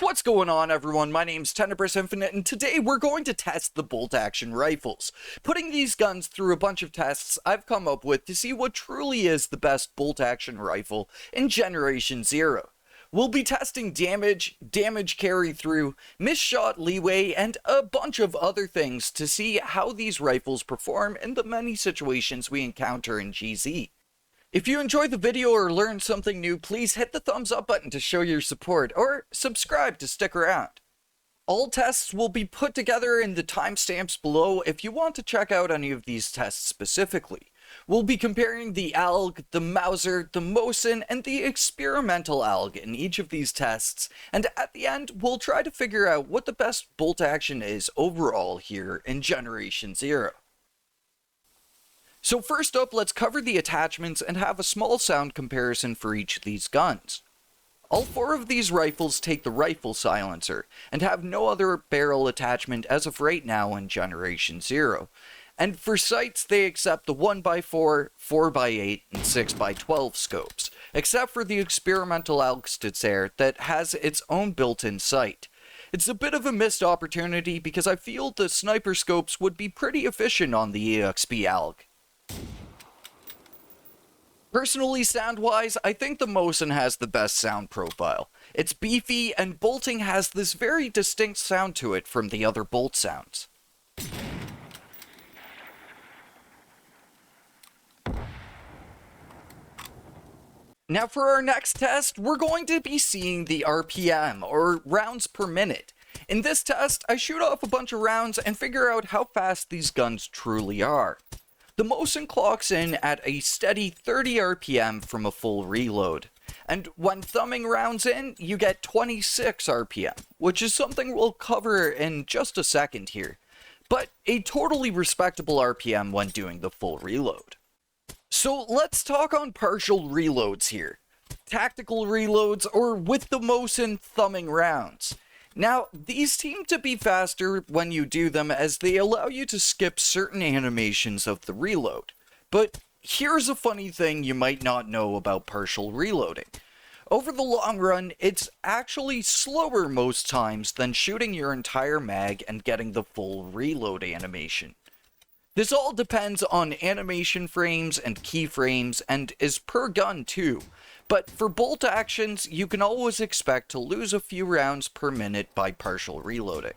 What's going on, everyone? My name's Tenebris Infinite, and today we're going to test the bolt-action rifles. Putting these guns through a bunch of tests I've come up with to see what truly is the best bolt-action rifle in Generation 0. We'll be testing damage carry through, miss shot leeway, and a bunch of other things to see how these rifles perform in the many situations we encounter in GZ. If you enjoyed the video or learned something new, please hit the thumbs up button to show your support, or subscribe to stick around. All tests will be put together in the timestamps below if you want to check out any of these tests specifically. We'll be comparing the Alg, the Mauser, the Mosin, and the experimental Alg in each of these tests, and at the end we'll try to figure out what the best bolt action is overall here in Generation 0. So first up, let's cover the attachments and have a small sound comparison for each of these guns. All four of these rifles take the rifle silencer, and have no other barrel attachment as of right now in Generation 0. And for sights, they accept the 1x4, 4x8, and 6x12 scopes, except for the experimental Algstitzer that has its own built-in sight. It's a bit of a missed opportunity because I feel the sniper scopes would be pretty efficient on the EXP Alg. Personally, sound-wise, I think the Mosin has the best sound profile. It's beefy, and bolting has this very distinct sound to it from the other bolt sounds. Now for our next test, we're going to be seeing the RPM, or rounds per minute. In this test, I shoot off a bunch of rounds and figure out how fast these guns truly are. The Mosin clocks in at a steady 30 RPM from a full reload, and when thumbing rounds in, you get 26 RPM, which is something we'll cover in just a second here, but a totally respectable RPM when doing the full reload. So let's talk on partial reloads here. Tactical reloads, or with the Mosin thumbing rounds. Now, these seem to be faster when you do them as they allow you to skip certain animations of the reload. But here's a funny thing you might not know about partial reloading. Over the long run, it's actually slower most times than shooting your entire mag and getting the full reload animation. This all depends on animation frames and keyframes and is per gun too. But for bolt actions, you can always expect to lose a few rounds per minute by partial reloading.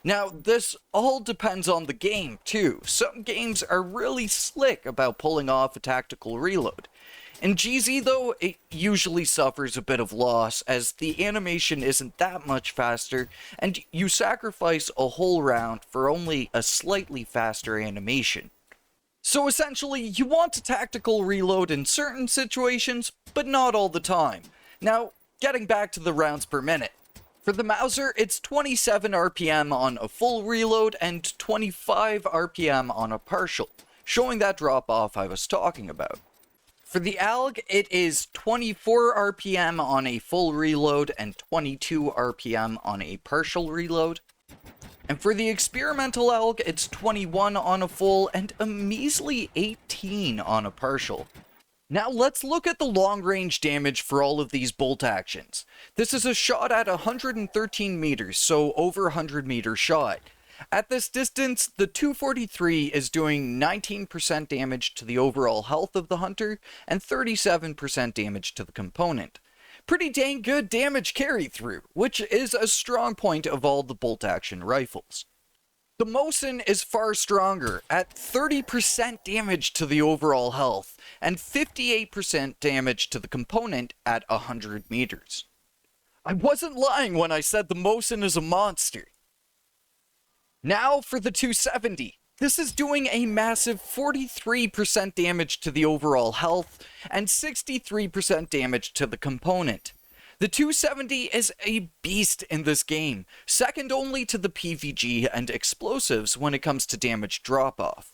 Now, this all depends on the game too. Some games are really slick about pulling off a tactical reload. In GZ though, it usually suffers a bit of loss as the animation isn't that much faster, and you sacrifice a whole round for only a slightly faster animation. So essentially, you want to tactical reload in certain situations, but not all the time. Now, getting back to the rounds per minute. For the Mauser, it's 27 RPM on a full reload and 25 RPM on a partial, showing that drop-off I was talking about. For the Alg, it is 24 RPM on a full reload and 22 RPM on a partial reload. And for the experimental Alg, it's 21 on a full and a measly 18 on a partial. Now let's look at the long range damage for all of these bolt actions. This is a shot at 113 meters, so over 100 meter shot. At this distance, the 243 is doing 19% damage to the overall health of the hunter and 37% damage to the component. Pretty dang good damage carry through, which is a strong point of all the bolt action rifles. The Mosin is far stronger at 30% damage to the overall health and 58% damage to the component at 100 meters. I wasn't lying when I said the Mosin is a monster. Now for the 270. This is doing a massive 43% damage to the overall health and 63% damage to the component. The 270 is a beast in this game, second only to the PVG and explosives when it comes to damage drop-off.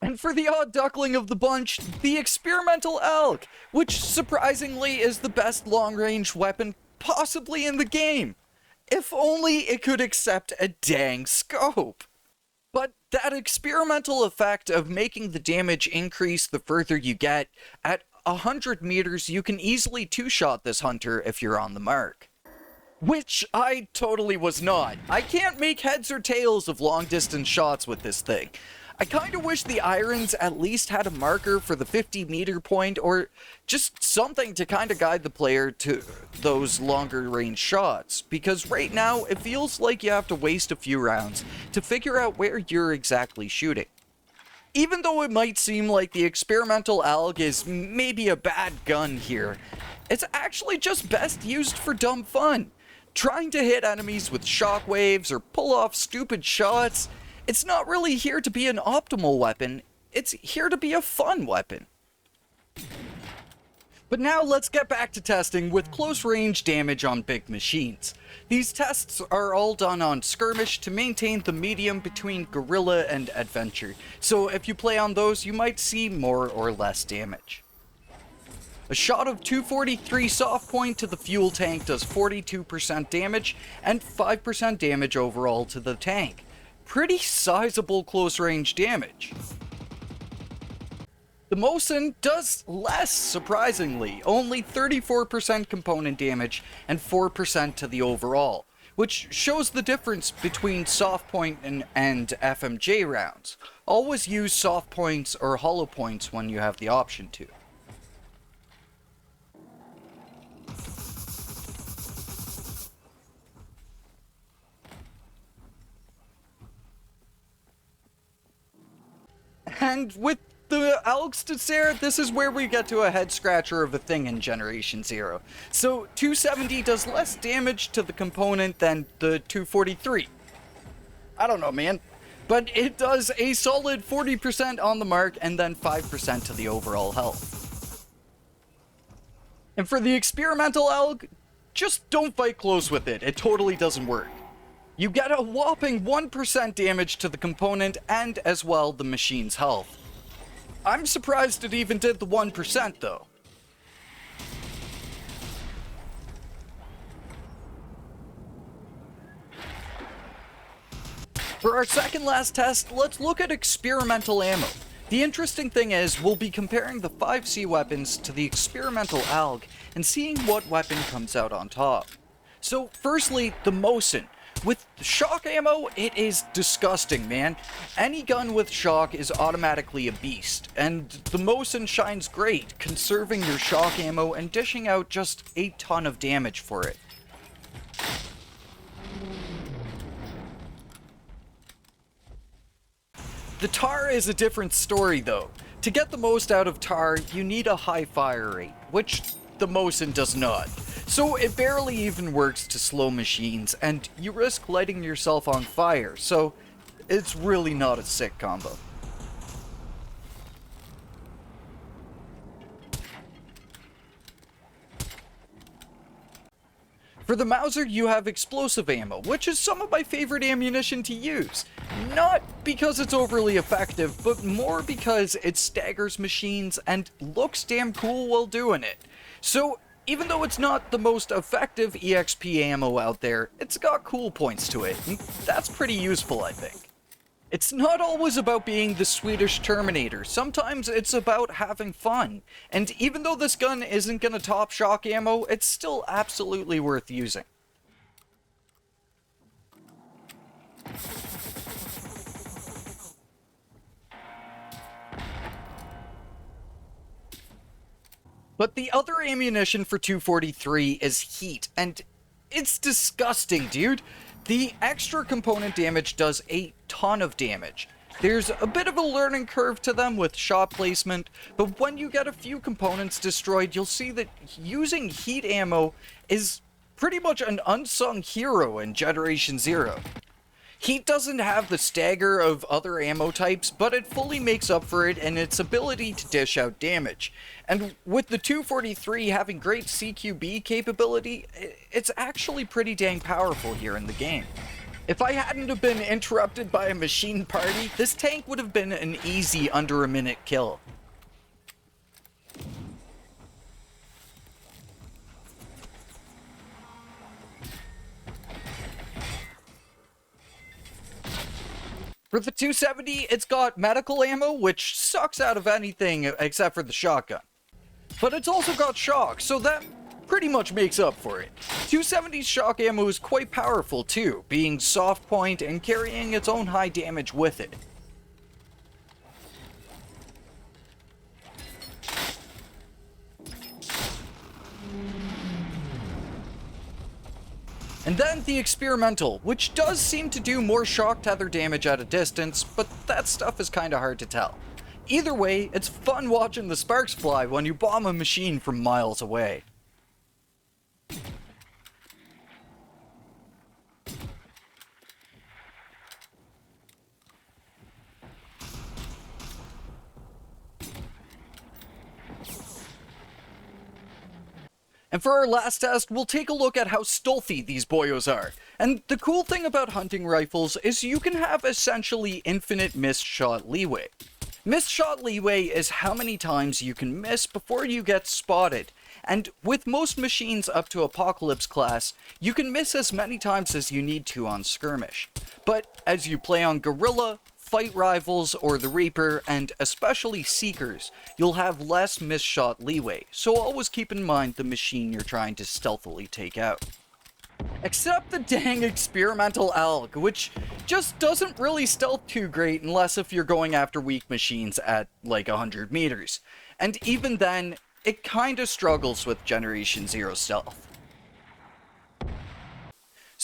And for the odd duckling of the bunch, the experimental Alg, which surprisingly is the best long-range weapon possibly in the game. If only it could accept a dang scope. But that experimental effect of making the damage increase the further you get, at 100 meters you can easily two-shot this hunter if you're on the mark. Which I totally was not. I can't make heads or tails of long distance shots with this thing. I kinda wish the irons at least had a marker for the 50-meter point, or just something to kinda guide the player to those longer range shots, because right now it feels like you have to waste a few rounds to figure out where you're exactly shooting. Even though it might seem like the experimental Alg is maybe a bad gun here, it's actually just best used for dumb fun. Trying to hit enemies with shockwaves or pull off stupid shots, it's not really here to be an optimal weapon, it's here to be a fun weapon. But now let's get back to testing with close range damage on big machines. These tests are all done on skirmish to maintain the medium between guerrilla and adventure, so if you play on those you might see more or less damage. A shot of 243 soft point to the fuel tank does 42% damage and 5% damage overall to the tank. Pretty sizable close range damage. The Mosin does less, surprisingly, only 34% component damage and 4% to the overall, which shows the difference between soft point and FMJ rounds. Always use soft points or hollow points when you have the option to. And with the Algstacer, this is where we get to a head scratcher of a thing in Generation 0. So 270 does less damage to the component than the 243. I don't know, man. But it does a solid 40% on the mark and then 5% to the overall health. And for the experimental Alg, just don't fight close with it. It totally doesn't work. You get a whopping 1% damage to the component and as well the machine's health. I'm surprised it even did the 1% though. For our second last test, let's look at experimental ammo. The interesting thing is, we'll be comparing the 5C weapons to the experimental Alg and seeing what weapon comes out on top. So firstly, the Mosin. With shock ammo, it is disgusting, man. Any gun with shock is automatically a beast, and the Mosin shines great, conserving your shock ammo and dishing out just a ton of damage for it. The tar is a different story though. To get the most out of tar, you need a high fire rate, which the Mosin does not. So it barely even works to slow machines, and you risk lighting yourself on fire, so it's really not a sick combo. For the Mauser, you have explosive ammo, which is some of my favorite ammunition to use. Not because it's overly effective, but more because it staggers machines and looks damn cool while doing it. So even though it's not the most effective EXP ammo out there, it's got cool points to it, and that's pretty useful, I think. It's not always about being the Swedish Terminator, sometimes it's about having fun, and even though this gun isn't gonna top shock ammo, it's still absolutely worth using. But the other ammunition for 243 is heat, and it's disgusting, dude. The extra component damage does a ton of damage. There's a bit of a learning curve to them with shot placement, but when you get a few components destroyed, you'll see that using heat ammo is pretty much an unsung hero in Generation 0. Heat doesn't have the stagger of other ammo types, but it fully makes up for it in its ability to dish out damage. And with the 243 having great CQB capability, it's actually pretty dang powerful here in the game. If I hadn't have been interrupted by a machine party, this tank would have been an easy under a minute kill. For the 270, it's got medical ammo, which sucks out of anything except for the shotgun. But it's also got shock, so that pretty much makes up for it. 270's shock ammo is quite powerful too, being soft point and carrying its own high damage with it. And then the experimental, which does seem to do more shock tether damage at a distance, but that stuff is kinda hard to tell. Either way, it's fun watching the sparks fly when you bomb a machine from miles away. And for our last test, we'll take a look at how stealthy these boyos are. And the cool thing about hunting rifles is you can have essentially infinite missed shot leeway. Missed shot leeway is how many times you can miss before you get spotted. And with most machines up to Apocalypse class, you can miss as many times as you need to on skirmish. But as you play on Guerrilla, Fight Rivals, or the Reaper, and especially Seekers, you'll have less missed shot leeway, so always keep in mind the machine you're trying to stealthily take out. Except the dang Experimental Alg, which just doesn't really stealth too great unless if you're going after weak machines at like 100 meters. And even then, it kinda struggles with Generation 0 stealth.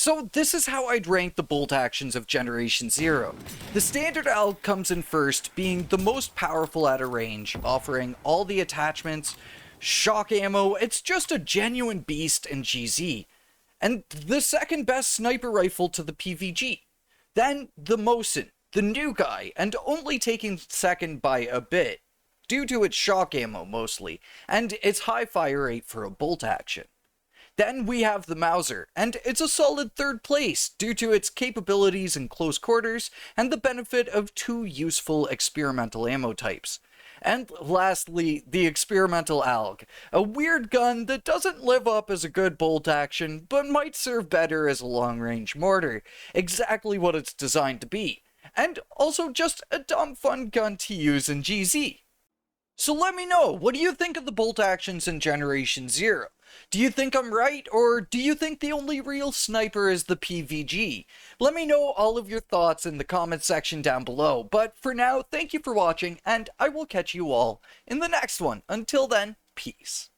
So this is how I'd rank the bolt actions of Generation 0. The standard Alg comes in first, being the most powerful at a range, offering all the attachments, shock ammo, it's just a genuine beast in GZ. And the second best sniper rifle to the PVG. Then the Mosin, the new guy, and only taking second by a bit, due to its shock ammo mostly, and its high fire rate for a bolt action. Then we have the Mauser, and it's a solid third place due to its capabilities in close quarters and the benefit of two useful experimental ammo types. And lastly, the Experimental Alg, a weird gun that doesn't live up as a good bolt action, but might serve better as a long-range mortar, exactly what it's designed to be, and also just a dumb fun gun to use in GZ. So let me know, what do you think of the bolt actions in Generation 0? Do you think I'm right, or do you think the only real sniper is the PVG? Let me know all of your thoughts in the comment section down below, but for now, thank you for watching, and I will catch you all in the next one. Until then, peace.